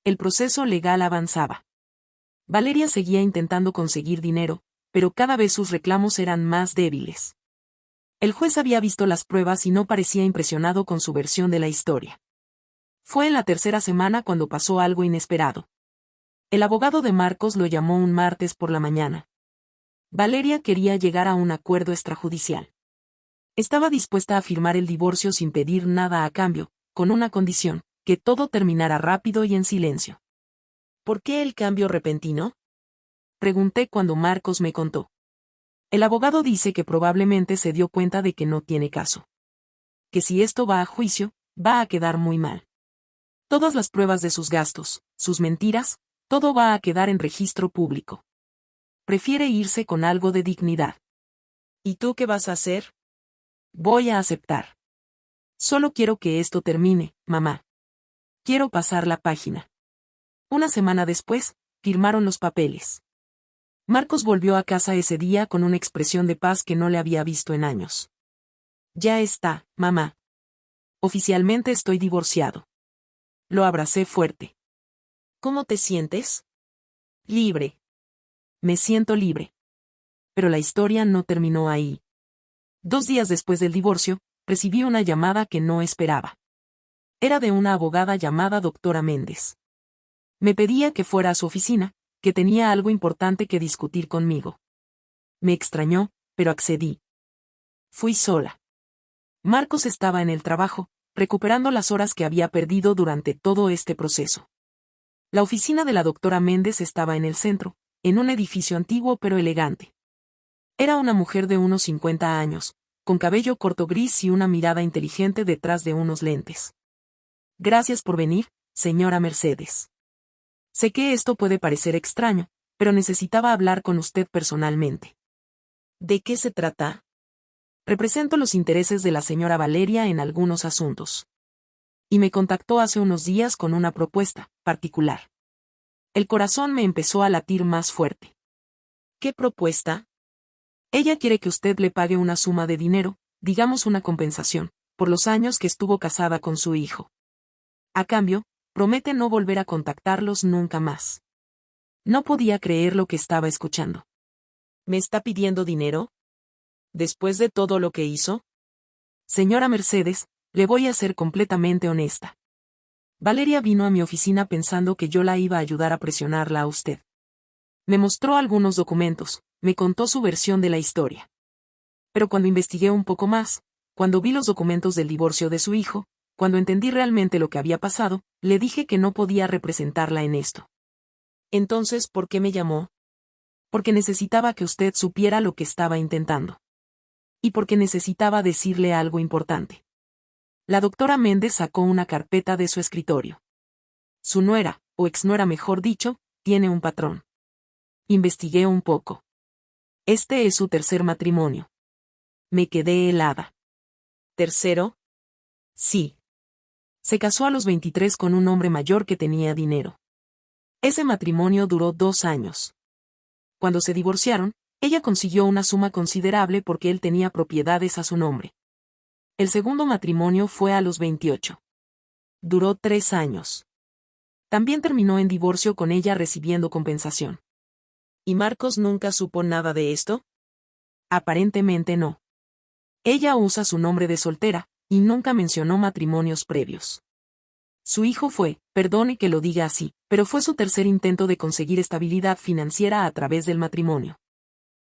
El proceso legal avanzaba. Valeria seguía intentando conseguir dinero, pero cada vez sus reclamos eran más débiles. El juez había visto las pruebas y no parecía impresionado con su versión de la historia. Fue en la tercera semana cuando pasó algo inesperado. El abogado de Marcos lo llamó un martes por la mañana. Valeria quería llegar a un acuerdo extrajudicial. Estaba dispuesta a firmar el divorcio sin pedir nada a cambio, con una condición, que todo terminara rápido y en silencio. ¿Por qué el cambio repentino? Pregunté cuando Marcos me contó. El abogado dice que probablemente se dio cuenta de que no tiene caso. Que si esto va a juicio, va a quedar muy mal. Todas las pruebas de sus gastos, sus mentiras, todo va a quedar en registro público. Prefiere irse con algo de dignidad. ¿Y tú qué vas a hacer? Voy a aceptar. Solo quiero que esto termine, mamá. Quiero pasar la página. Una semana después, firmaron los papeles. Marcos volvió a casa ese día con una expresión de paz que no le había visto en años. Ya está, mamá. Oficialmente estoy divorciado. Lo abracé fuerte. ¿Cómo te sientes? Libre. Me siento libre. Pero la historia no terminó ahí. 2 días después del divorcio, recibí una llamada que no esperaba. Era de una abogada llamada doctora Méndez. Me pedía que fuera a su oficina, que tenía algo importante que discutir conmigo. Me extrañó, pero accedí. Fui sola. Marcos estaba en el trabajo, recuperando las horas que había perdido durante todo este proceso. La oficina de la doctora Méndez estaba en el centro, en un edificio antiguo pero elegante. Era una mujer de unos 50 años, con cabello corto gris y una mirada inteligente detrás de unos lentes. Gracias por venir, señora Mercedes. Sé que esto puede parecer extraño, pero necesitaba hablar con usted personalmente. ¿De qué se trata? Represento los intereses de la señora Valeria en algunos asuntos. Y me contactó hace unos días con una propuesta particular. El corazón me empezó a latir más fuerte. ¿Qué propuesta? Ella quiere que usted le pague una suma de dinero, digamos una compensación, por los años que estuvo casada con su hijo. A cambio, promete no volver a contactarlos nunca más. No podía creer lo que estaba escuchando. ¿Me está pidiendo dinero? ¿Después de todo lo que hizo? Señora Mercedes, le voy a ser completamente honesta. Valeria vino a mi oficina pensando que yo la iba a ayudar a presionarla a usted. Me mostró algunos documentos, me contó su versión de la historia. Pero cuando investigué un poco más, cuando vi los documentos del divorcio de su hijo, cuando entendí realmente lo que había pasado, le dije que no podía representarla en esto. Entonces, ¿por qué me llamó? Porque necesitaba que usted supiera lo que estaba intentando. Y porque necesitaba decirle algo importante. La doctora Méndez sacó una carpeta de su escritorio. Su nuera, o exnuera mejor dicho, tiene un patrón. Investigué un poco. Este es su tercer matrimonio. Me quedé helada. ¿Tercero? Sí. Se casó a los 23 con un hombre mayor que tenía dinero. Ese matrimonio duró 2 años. Cuando se divorciaron, ella consiguió una suma considerable porque él tenía propiedades a su nombre. El segundo matrimonio fue a los 28. Duró 3 años. También terminó en divorcio con ella recibiendo compensación. ¿Y Marcos nunca supo nada de esto? Aparentemente no. Ella usa su nombre de soltera, y nunca mencionó matrimonios previos. Su hijo fue, perdone que lo diga así, pero fue su tercer intento de conseguir estabilidad financiera a través del matrimonio.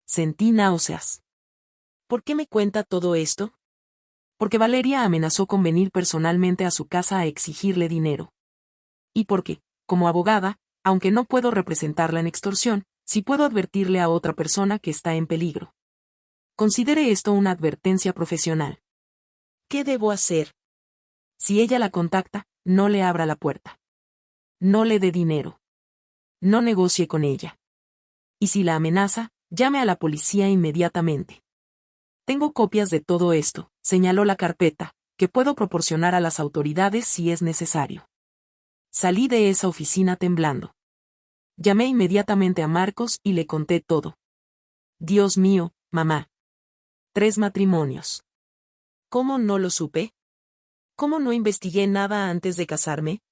Sentí náuseas. ¿Por qué me cuenta todo esto? Porque Valeria amenazó con venir personalmente a su casa a exigirle dinero. Y porque, como abogada, aunque no puedo representarla en extorsión, sí puedo advertirle a otra persona que está en peligro. Considere esto una advertencia profesional. ¿Qué debo hacer? Si ella la contacta, no le abra la puerta. No le dé dinero. No negocie con ella. Y si la amenaza, llame a la policía inmediatamente. Tengo copias de todo esto, señaló la carpeta, que puedo proporcionar a las autoridades si es necesario. Salí de esa oficina temblando. Llamé inmediatamente a Marcos y le conté todo. Dios mío, mamá. 3 matrimonios. ¿Cómo no lo supe? ¿Cómo no investigué nada antes de casarme?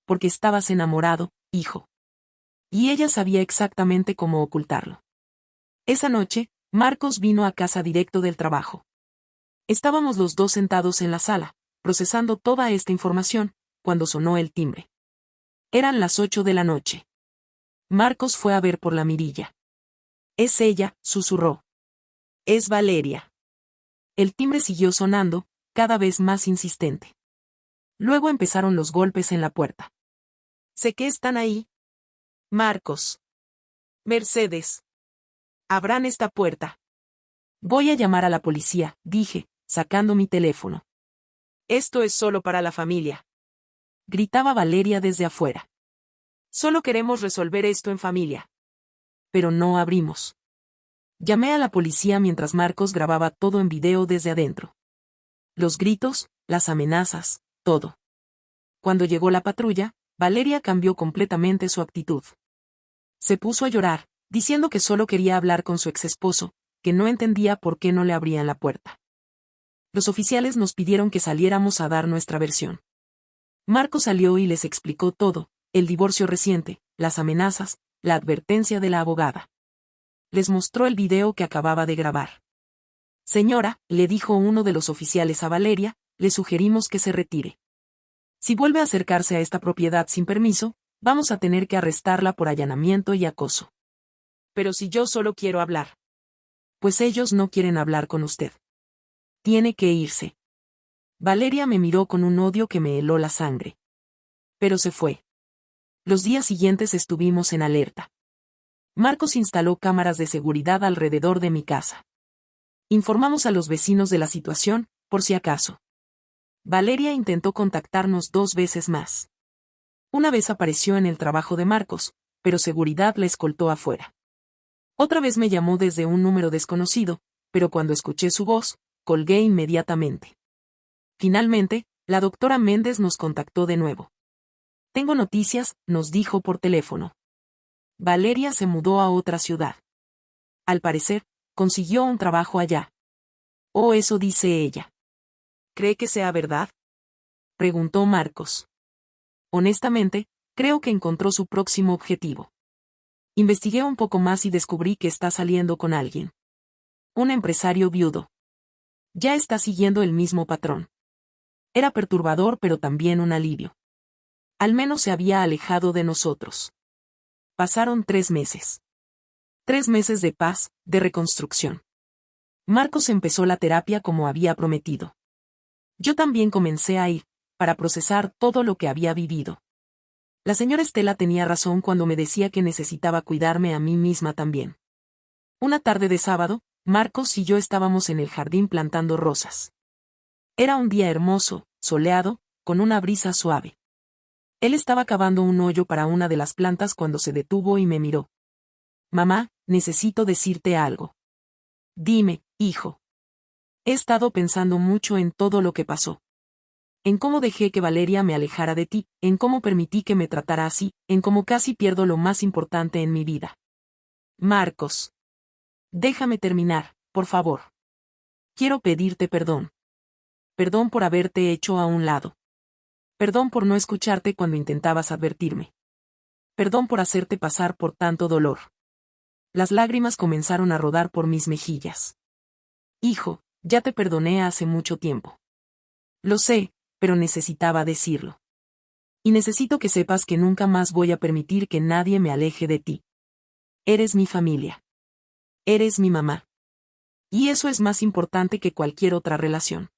Porque estabas enamorado, hijo. Y ella sabía exactamente cómo ocultarlo. Esa noche, Marcos vino a casa directo del trabajo. Estábamos los dos sentados en la sala, procesando toda esta información, cuando sonó el timbre. Eran las 8 de la noche. Marcos fue a ver por la mirilla. «Es ella», susurró. «Es Valeria». El timbre siguió sonando, cada vez más insistente. Luego empezaron los golpes en la puerta. «Sé que están ahí. Marcos. Mercedes. Abran esta puerta». «Voy a llamar a la policía», dije, sacando mi teléfono. «Esto es solo para la familia», gritaba Valeria desde afuera. «Solo queremos resolver esto en familia». Pero no abrimos. Llamé a la policía mientras Marcos grababa todo en video desde adentro. Los gritos, las amenazas, todo. Cuando llegó la patrulla, Valeria cambió completamente su actitud. Se puso a llorar, diciendo que solo quería hablar con su exesposo, que no entendía por qué no le abrían la puerta. Los oficiales nos pidieron que saliéramos a dar nuestra versión. Marcos salió y les explicó todo, el divorcio reciente, las amenazas, la advertencia de la abogada. Les mostró el video que acababa de grabar. «Señora», le dijo uno de los oficiales a Valeria, «le sugerimos que se retire. Si vuelve a acercarse a esta propiedad sin permiso, vamos a tener que arrestarla por allanamiento y acoso». «Pero si yo solo quiero hablar». «Pues ellos no quieren hablar con usted. Tiene que irse». Valeria me miró con un odio que me heló la sangre. Pero se fue. Los días siguientes estuvimos en alerta. Marcos instaló cámaras de seguridad alrededor de mi casa. Informamos a los vecinos de la situación, por si acaso. Valeria intentó contactarnos 2 veces más. Una vez apareció en el trabajo de Marcos, pero seguridad la escoltó afuera. Otra vez me llamó desde un número desconocido, pero cuando escuché su voz, colgué inmediatamente. Finalmente, la doctora Méndez nos contactó de nuevo. «Tengo noticias», nos dijo por teléfono. Valeria se mudó a otra ciudad. Al parecer, consiguió un trabajo allá. «Oh, eso dice ella». «¿Cree que sea verdad?», preguntó Marcos. «Honestamente, creo que encontró su próximo objetivo. Investigué un poco más y descubrí que está saliendo con alguien. Un empresario viudo. Ya está siguiendo el mismo patrón. Era perturbador pero también un alivio. Al menos se había alejado de nosotros». Pasaron 3 meses. 3 meses de paz, de reconstrucción. Marcos empezó la terapia como había prometido. Yo también comencé a ir, para procesar todo lo que había vivido. La señora Estela tenía razón cuando me decía que necesitaba cuidarme a mí misma también. Una tarde de sábado, Marcos y yo estábamos en el jardín plantando rosas. Era un día hermoso, soleado, con una brisa suave. Él estaba cavando un hoyo para una de las plantas cuando se detuvo y me miró. «Mamá, necesito decirte algo». «Dime, hijo». «He estado pensando mucho en todo lo que pasó. En cómo dejé que Valeria me alejara de ti, en cómo permití que me tratara así, en cómo casi pierdo lo más importante en mi vida». «Marcos. Déjame terminar, por favor. Quiero pedirte perdón. Perdón por haberte hecho a un lado. Perdón por no escucharte cuando intentabas advertirme. Perdón por hacerte pasar por tanto dolor». Las lágrimas comenzaron a rodar por mis mejillas. «Hijo, ya te perdoné hace mucho tiempo. Lo sé, pero necesitaba decirlo. Y necesito que sepas que nunca más voy a permitir que nadie me aleje de ti. Eres mi familia. Eres mi mamá. Y eso es más importante que cualquier otra relación».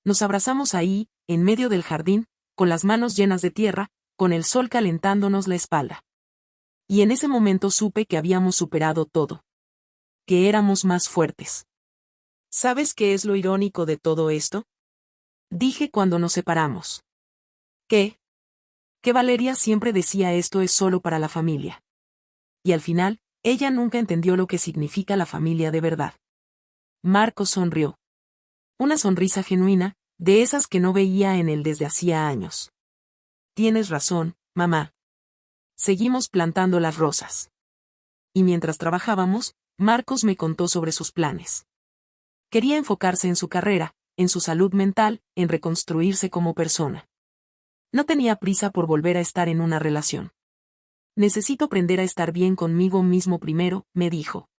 Nos abrazamos ahí, en medio del jardín, con las manos llenas de tierra, con el sol calentándonos la espalda. Y en ese momento supe que habíamos superado todo. Que éramos más fuertes. «¿Sabes qué es lo irónico de todo esto?», dije cuando nos separamos. «¿Qué?». Que Valeria siempre decía esto es solo para la familia. Y al final, ella nunca entendió lo que significa la familia de verdad. Marcos sonrió. Una sonrisa genuina, de esas que no veía en él desde hacía años. «Tienes razón, mamá». Seguimos plantando las rosas. Y mientras trabajábamos, Marcos me contó sobre sus planes. Quería enfocarse en su carrera, en su salud mental, en reconstruirse como persona. No tenía prisa por volver a estar en una relación. «Necesito aprender a estar bien conmigo mismo primero», me dijo.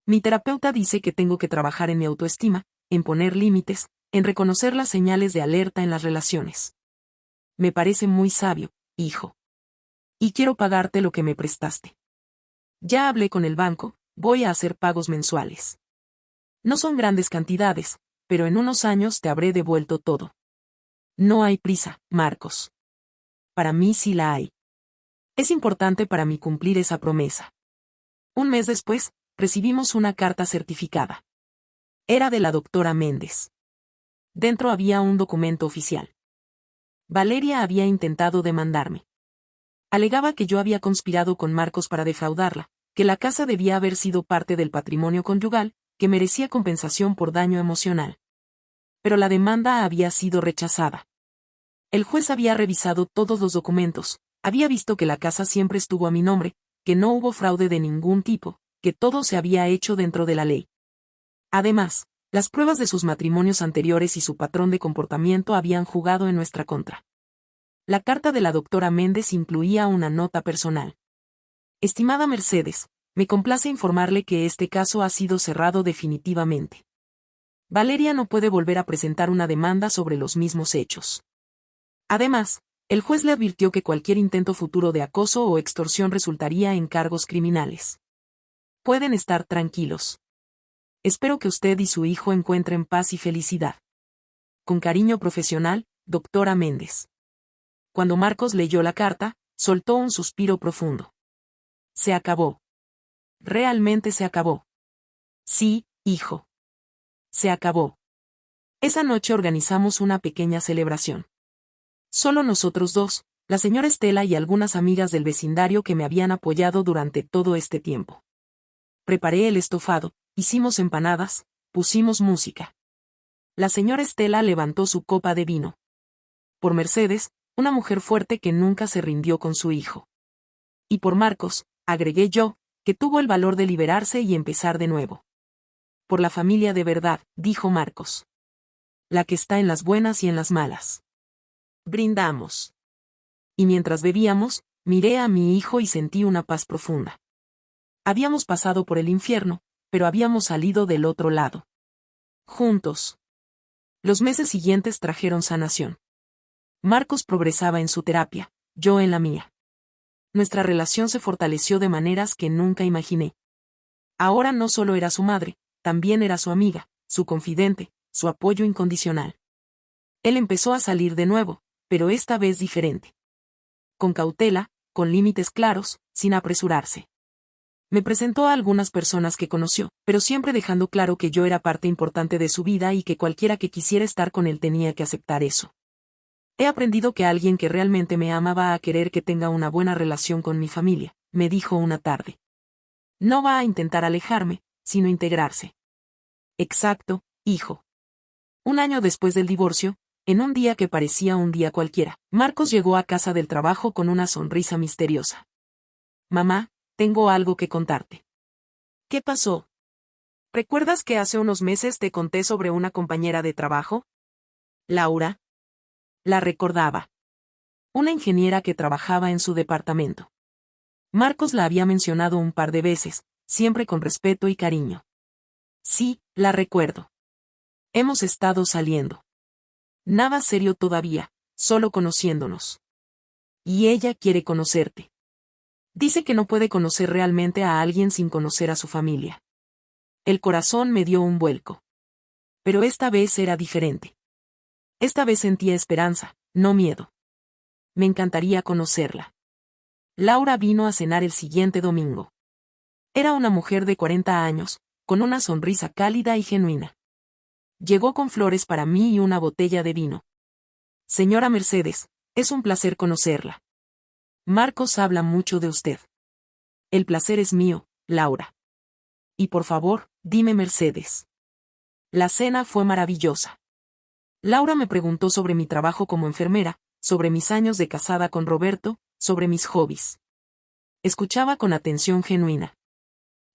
«Mi terapeuta dice que tengo que trabajar en mi autoestima, en poner límites, en reconocer las señales de alerta en las relaciones. Me parece muy sabio, hijo. Y quiero pagarte lo que me prestaste. Ya hablé con el banco, voy a hacer pagos mensuales. No son grandes cantidades, pero en unos años te habré devuelto todo. No hay prisa, Marcos. Para mí sí la hay. Es importante para mí cumplir esa promesa. Un mes después, recibimos una carta certificada. Era de la doctora Méndez. Dentro había un documento oficial. Valeria había intentado demandarme. Alegaba que yo había conspirado con Marcos para defraudarla, que la casa debía haber sido parte del patrimonio conyugal, que merecía compensación por daño emocional. Pero la demanda había sido rechazada. El juez había revisado todos los documentos, había visto que la casa siempre estuvo a mi nombre, que no hubo fraude de ningún tipo, que todo se había hecho dentro de la ley. Además, las pruebas de sus matrimonios anteriores y su patrón de comportamiento habían jugado en nuestra contra. La carta de la doctora Méndez incluía una nota personal. Estimada Mercedes, me complace informarle que este caso ha sido cerrado definitivamente. Valeria no puede volver a presentar una demanda sobre los mismos hechos. Además, el juez le advirtió que cualquier intento futuro de acoso o extorsión resultaría en cargos criminales. Pueden estar tranquilos. Espero que usted y su hijo encuentren paz y felicidad. Con cariño profesional, doctora Méndez. Cuando Marcos leyó la carta, soltó un suspiro profundo. Se acabó. Realmente se acabó. Sí, hijo. Se acabó. Esa noche organizamos una pequeña celebración. Solo nosotros dos, la señora Estela y algunas amigas del vecindario que me habían apoyado durante todo este tiempo. Preparé el estofado, hicimos empanadas, pusimos música. La señora Estela levantó su copa de vino. Por Mercedes, una mujer fuerte que nunca se rindió con su hijo. Y por Marcos, agregué yo, que tuvo el valor de liberarse y empezar de nuevo. Por la familia de verdad, dijo Marcos. La que está en las buenas y en las malas. Brindamos. Y mientras bebíamos, miré a mi hijo y sentí una paz profunda. Habíamos pasado por el infierno, pero habíamos salido del otro lado. Juntos. Los meses siguientes trajeron sanación. Marcos progresaba en su terapia, yo en la mía. Nuestra relación se fortaleció de maneras que nunca imaginé. Ahora no solo era su madre, también era su amiga, su confidente, su apoyo incondicional. Él empezó a salir de nuevo, pero esta vez diferente. Con cautela, con límites claros, sin apresurarse. Me presentó a algunas personas que conoció, pero siempre dejando claro que yo era parte importante de su vida y que cualquiera que quisiera estar con él tenía que aceptar eso. He aprendido que alguien que realmente me ama va a querer que tenga una buena relación con mi familia, me dijo una tarde. No va a intentar alejarme, sino integrarse. Exacto, hijo. Un año después del divorcio, en un día que parecía un día cualquiera, Marcos llegó a casa del trabajo con una sonrisa misteriosa. Mamá, tengo algo que contarte. ¿Qué pasó? ¿Recuerdas que hace unos meses te conté sobre una compañera de trabajo? Laura. La recordaba. Una ingeniera que trabajaba en su departamento. Marcos la había mencionado un par de veces, siempre con respeto y cariño. Sí, la recuerdo. Hemos estado saliendo. Nada serio todavía, solo conociéndonos. Y ella quiere conocerte. Dice que no puede conocer realmente a alguien sin conocer a su familia. El corazón me dio un vuelco. Pero esta vez era diferente. Esta vez sentía esperanza, no miedo. Me encantaría conocerla. Laura vino a cenar el siguiente domingo. Era una mujer de 40 años, con una sonrisa cálida y genuina. Llegó con flores para mí y una botella de vino. Señora Mercedes, es un placer conocerla. Marcos habla mucho de usted. El placer es mío, Laura. Y por favor, dime Mercedes. La cena fue maravillosa. Laura me preguntó sobre mi trabajo como enfermera, sobre mis años de casada con Roberto, sobre mis hobbies. Escuchaba con atención genuina.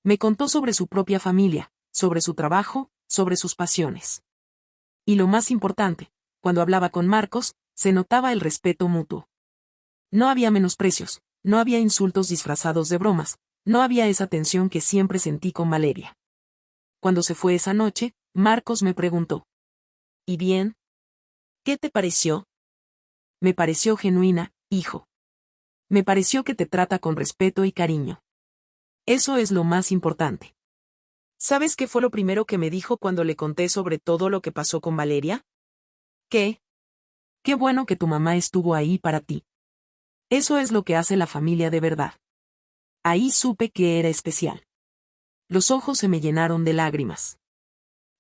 Me contó sobre su propia familia, sobre su trabajo, sobre sus pasiones. Y lo más importante, cuando hablaba con Marcos, se notaba el respeto mutuo. No había menosprecios, no había insultos disfrazados de bromas, no había esa tensión que siempre sentí con Valeria. Cuando se fue esa noche, Marcos me preguntó. ¿Y bien? ¿Qué te pareció? Me pareció genuina, hijo. Me pareció que te trata con respeto y cariño. Eso es lo más importante. ¿Sabes qué fue lo primero que me dijo cuando le conté sobre todo lo que pasó con Valeria? ¿Qué? Qué bueno que tu mamá estuvo ahí para ti. Eso es lo que hace la familia de verdad. Ahí supe que era especial. Los ojos se me llenaron de lágrimas.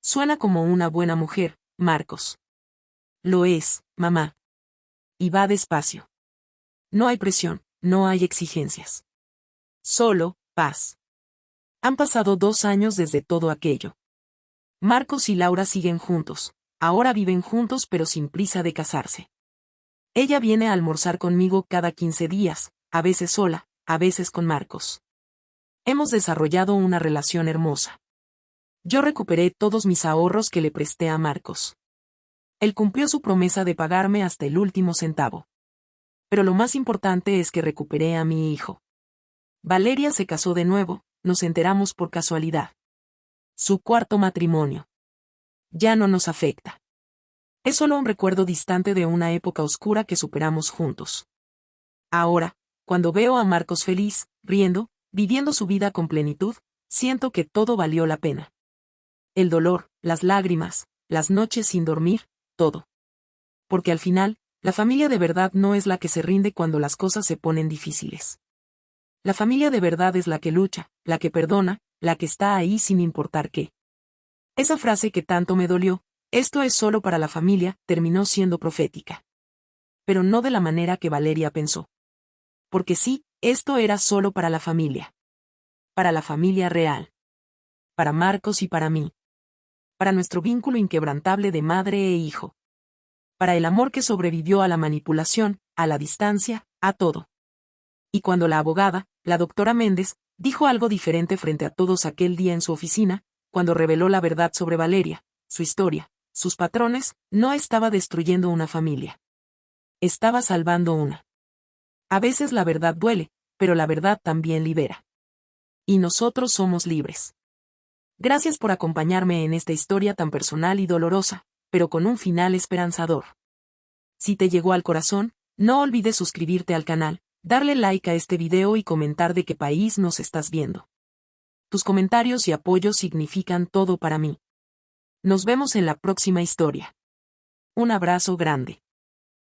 Suena como una buena mujer, Marcos. Lo es, mamá. Y va despacio. No hay presión, no hay exigencias. Solo, paz. Han pasado 2 años desde todo aquello. Marcos y Laura siguen juntos, ahora viven juntos pero sin prisa de casarse. Ella viene a almorzar conmigo cada 15 días, a veces sola, a veces con Marcos. Hemos desarrollado una relación hermosa. Yo recuperé todos mis ahorros que le presté a Marcos. Él cumplió su promesa de pagarme hasta el último centavo. Pero lo más importante es que recuperé a mi hijo. Valeria se casó de nuevo, nos enteramos por casualidad. Su 4º matrimonio. Ya no nos afecta. Es solo un recuerdo distante de una época oscura que superamos juntos. Ahora, cuando veo a Marcos feliz, riendo, viviendo su vida con plenitud, siento que todo valió la pena. El dolor, las lágrimas, las noches sin dormir, todo. Porque al final, la familia de verdad no es la que se rinde cuando las cosas se ponen difíciles. La familia de verdad es la que lucha, la que perdona, la que está ahí sin importar qué. Esa frase que tanto me dolió, esto es solo para la familia, terminó siendo profética. Pero no de la manera que Valeria pensó. Porque sí, esto era solo para la familia. Para la familia real. Para Marcos y para mí. Para nuestro vínculo inquebrantable de madre e hijo. Para el amor que sobrevivió a la manipulación, a la distancia, a todo. Y cuando la abogada, la doctora Méndez, dijo algo diferente frente a todos aquel día en su oficina, cuando reveló la verdad sobre Valeria, su historia, sus patrones, no estaba destruyendo una familia. Estaba salvando una. A veces la verdad duele, pero la verdad también libera. Y nosotros somos libres. Gracias por acompañarme en esta historia tan personal y dolorosa, pero con un final esperanzador. Si te llegó al corazón, no olvides suscribirte al canal, darle like a este video y comentar de qué país nos estás viendo. Tus comentarios y apoyo significan todo para mí. Nos vemos en la próxima historia. Un abrazo grande.